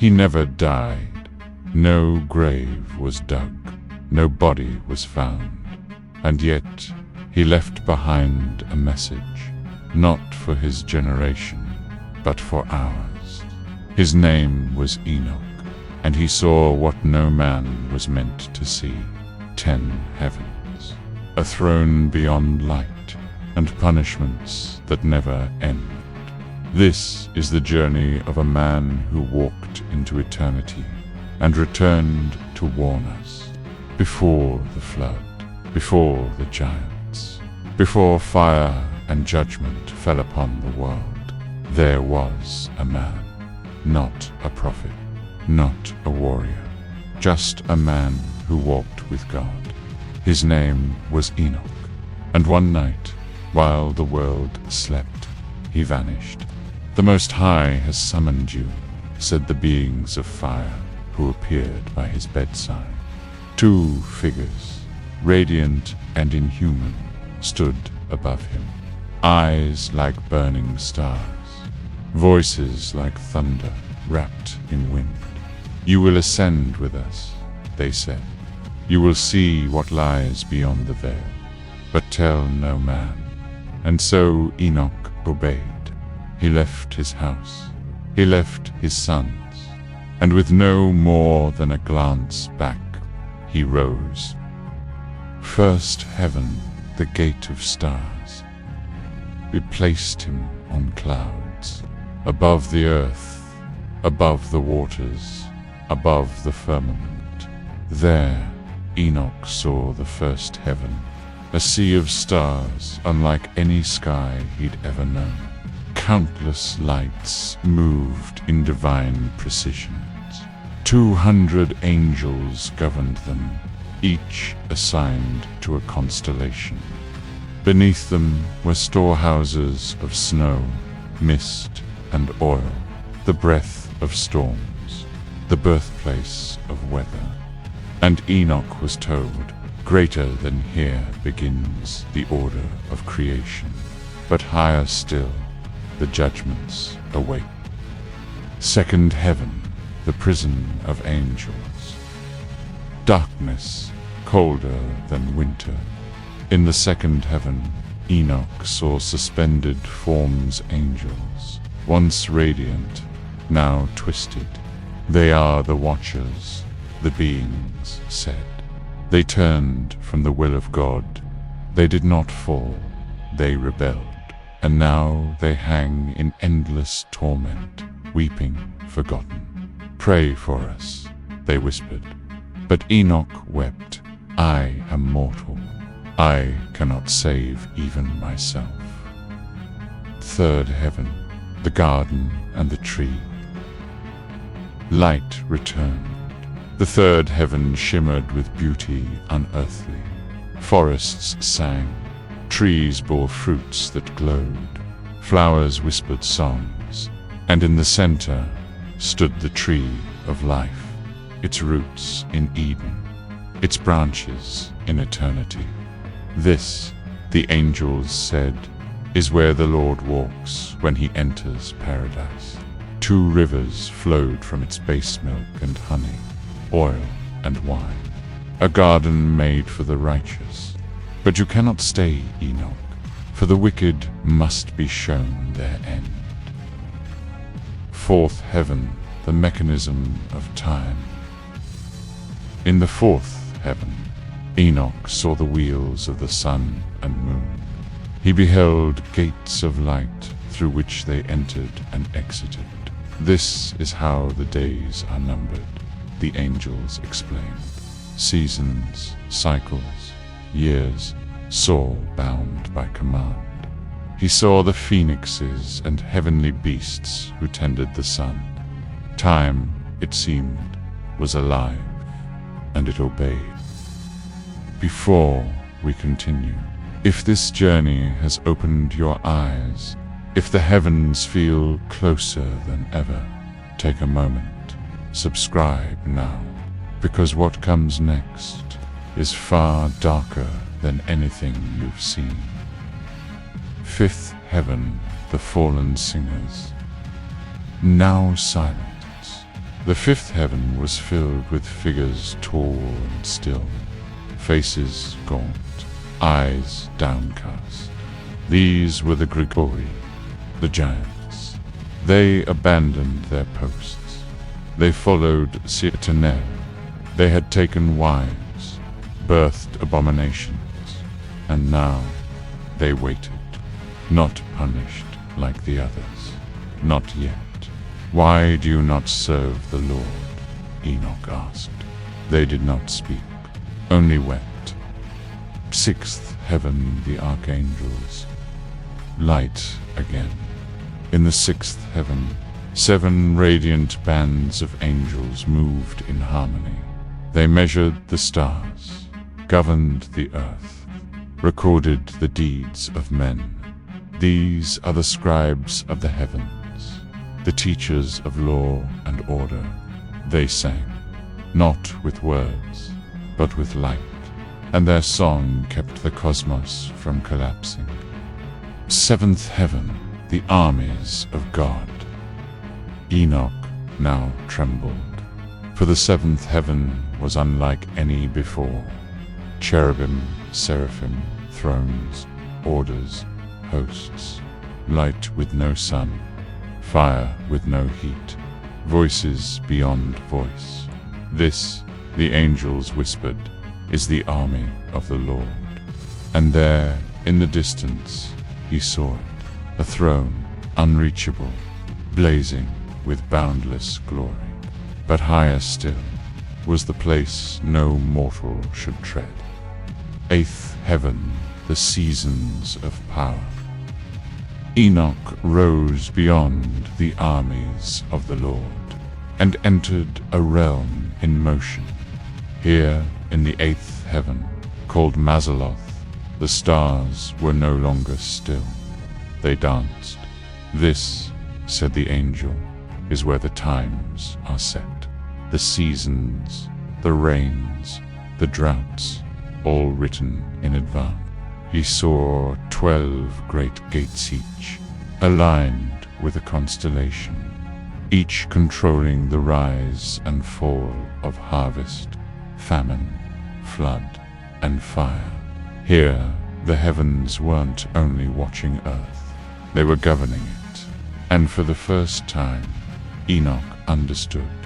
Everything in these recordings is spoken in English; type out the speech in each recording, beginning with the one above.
He never died. No grave was dug. No body was found. And yet he left behind a message, not for his generation, but for ours. His name was Enoch, and he saw what no man was meant to see: 10 heavens, a throne beyond light, and punishments that never end. This is the journey of a man who walked into eternity and returned to warn us. Before the flood, before the giants, before fire and judgment fell upon the world, there was a man, not a prophet, not a warrior, just a man who walked with God. His name was Enoch, and one night, while the world slept, he vanished. "The Most High has summoned you," said the beings of fire who appeared by his bedside. 2 figures, radiant and inhuman, stood above him. Eyes like burning stars, voices like thunder wrapped in wind. "You will ascend with us," they said. "You will see what lies beyond the veil, but tell no man." And so Enoch obeyed. He left his house, he left his sons, and with no more than a glance back, he rose. First heaven, the gate of stars. We placed him on clouds, above the earth, above the waters, above the firmament. There Enoch saw the first heaven, a sea of stars unlike any sky he'd ever known. Countless lights moved in divine precisions. 200 angels governed them, each assigned to a constellation. Beneath them were storehouses of snow, mist, and oil, the breath of storms, the birthplace of weather. And Enoch was told, "Greater than here begins the order of creation, but higher still the judgments await." Second heaven, the prison of angels. Darkness, colder than winter. In the second heaven, Enoch saw suspended forms angels, once radiant, now twisted. "They are the watchers," the beings said. They turned from the will of God. They did not fall, they rebelled. And now they hang in endless torment, weeping forgotten. "Pray for us," they whispered. But Enoch wept, "I am mortal. I cannot save even myself." Third heaven, the garden and the tree. Light returned. The third heaven shimmered with beauty unearthly. Forests sang. Trees bore fruits that glowed. Flowers whispered songs. And in the center stood the tree of life, its roots in Eden, its branches in eternity. "This," the angels said, "is where the Lord walks when he enters paradise." 2 rivers flowed from its base milk and honey, oil and wine, a garden made for the righteous. But you cannot stay, Enoch, for the wicked must be shown their end. Fourth heaven, the mechanism of time. In the fourth heaven, Enoch saw the wheels of the sun and moon. He beheld gates of light through which they entered and exited. "This is how the days are numbered," the angels explained. "Seasons, cycles, years, soul bound by command." He saw the phoenixes and heavenly beasts who tended the sun. Time, it seemed, was alive, and it obeyed. Before we continue, if this journey has opened your eyes, if the heavens feel closer than ever, take a moment, subscribe now, because what comes next is far darker than anything you've seen. Fifth heaven, the fallen singers. Now silence. The fifth heaven was filled with figures tall and still, faces gaunt, eyes downcast. These were the Grigori, the giants. They abandoned their posts. They followed Sirtanel. They had taken wives, birthed abominations, and now they waited, not punished like the others, not yet. "Why do you not serve the Lord?" Enoch asked. They did not speak, only wept. Sixth heaven, the archangels. Light again. In the sixth heaven, 7 radiant bands of angels moved in harmony. They measured the stars, governed the earth, recorded the deeds of men. These are the scribes of the heavens, the teachers of law and order. They sang, not with words, but with light, and their song kept the cosmos from collapsing. Seventh heaven, the armies of God. Enoch now trembled, for the seventh heaven was unlike any before. Cherubim, seraphim, thrones, orders, hosts, light with no sun, fire with no heat, voices beyond voice. This, the angels whispered, is the army of the Lord. And there, in the distance, he saw it, a throne, unreachable, blazing with boundless glory. But higher still was the place no mortal should tread. Eighth heaven, the seasons of power. Enoch rose beyond the armies of the Lord and entered a realm in motion. Here, in the eighth heaven, called Mazaloth, the stars were no longer still. They danced. "This," said the angel, "is where the times are set. The seasons, the rains, the droughts, all written in advance." He saw 12 great gates each, aligned with a constellation, each controlling the rise and fall of harvest, famine, flood, and fire. Here, the heavens weren't only watching earth, they were governing it. And for the first time, Enoch understood.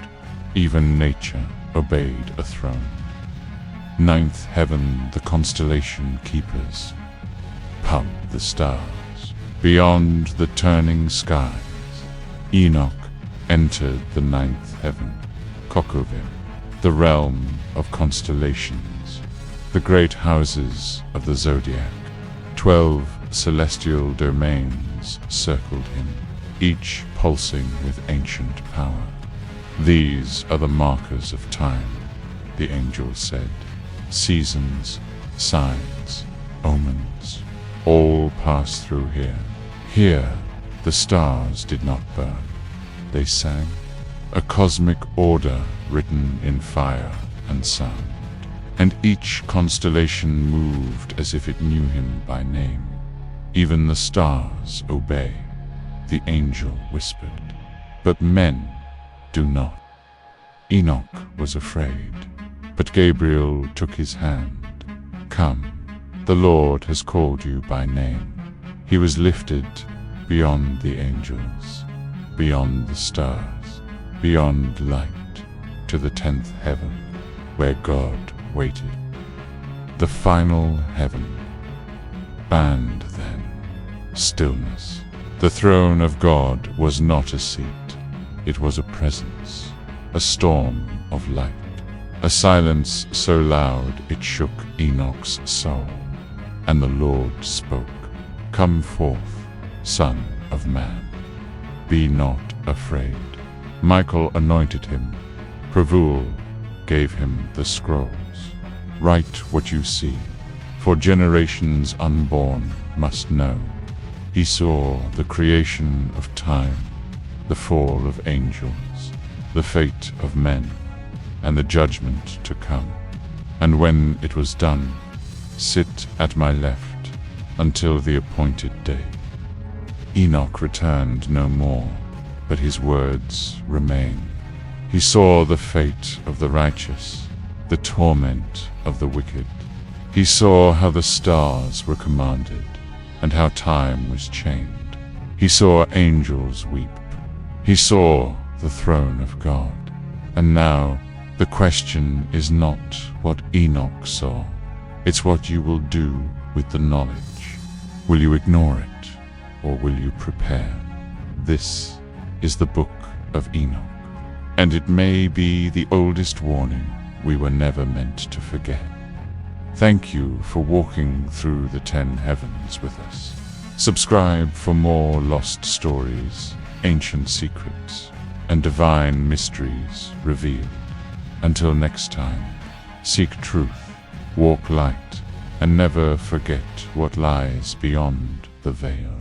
Even nature obeyed a throne. Ninth heaven, the constellation keepers. Pub the stars. Beyond the turning skies, Enoch entered the ninth heaven, Kokuvim, the realm of constellations, the great houses of the zodiac. 12 celestial domains circled him, each pulsing with ancient power. "These are the markers of time," the angel said. "Seasons, signs, omens, all pass through here. Here, the stars did not burn. They sang, a cosmic order written in fire and sound. And each constellation moved as if it knew him by name. Even the stars obey," the angel whispered. "But men do not." Enoch was afraid, but Gabriel took his hand. "Come, the Lord has called you by name." He was lifted beyond the angels, beyond the stars, beyond light, to the 10th heaven, where God waited. The final heaven. Banned then, stillness. The throne of God was not a seat, it was a presence, a storm of light, a silence so loud it shook Enoch's soul. And the Lord spoke, "Come forth, Son of Man. Be not afraid." Michael anointed him. Pravul gave him the scrolls. "Write what you see, for generations unborn must know." He saw the creation of time, the fall of angels, the fate of men, and the judgment to come. And when it was done, sit at my left until the appointed day. Enoch returned no more, but his words remain. He saw the fate of the righteous, the torment of the wicked. He saw how the stars were commanded, and how time was chained. He saw angels weep. He saw the throne of God. And now, the question is not what Enoch saw. It's what you will do with the knowledge. Will you ignore it, or will you prepare? This is the book of Enoch, and it may be the oldest warning we were never meant to forget. Thank you for walking through the 10 heavens with us. Subscribe for more lost stories, ancient secrets, and divine mysteries revealed. Until next time, seek truth, walk light, and never forget what lies beyond the veil.